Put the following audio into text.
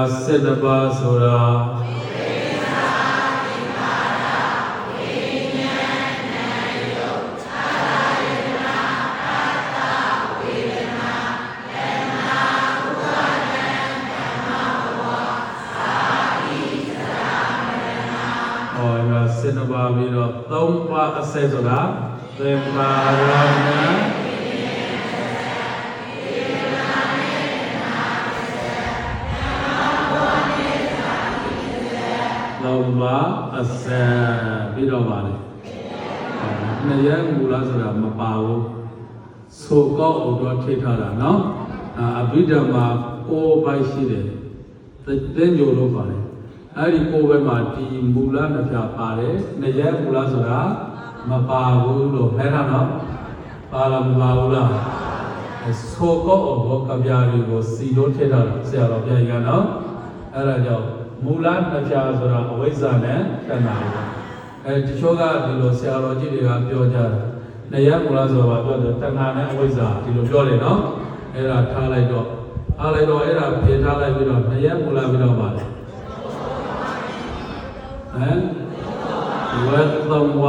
Sedaba Sura Sedaba Viro Tompa Asedura Temparana Tompa Ased Viro Vale Naya Mula Sura Mapao Soko Odo Thethara no Abhidhamma Ko Bai Shiတယ်Then Yolo Vale အဲ့ဒီကိုယ်ပဲမှာဒီမူလနှစ်ဖြာပါတယ်။နေရဲမူလဆိုတာမပါဘူးလို့ဟဲ့နော်။ပါလားမပါဘူးလား။ဆိုကောဘောကဗျာတွေကိုစီလို့ထည့်တာဆရာတော်ပြန်ရနော်။အဲ့ဒါကြောင့်မူလနှစ်ဖြာဆိုတာအဝိဇ္ဇာနဲ့တဏှာပဲ။အဲဒီချို့ကဒီလိုဆရာတော်ကြီးတွေကပြောကြတယ်။နေရဲမူလဆိုတာပြောတယ်တဏှာနဲ့အဝိဇ္ဇာဒီလိုပြောတယ်နော်။အဲ့ဒါထားလိုက်တော့အဲ့ဒါဖြေထားလိုက်ပြီးတော့နေရဲမူလပြီးတော့ပါလေ။ ဝေသမဝ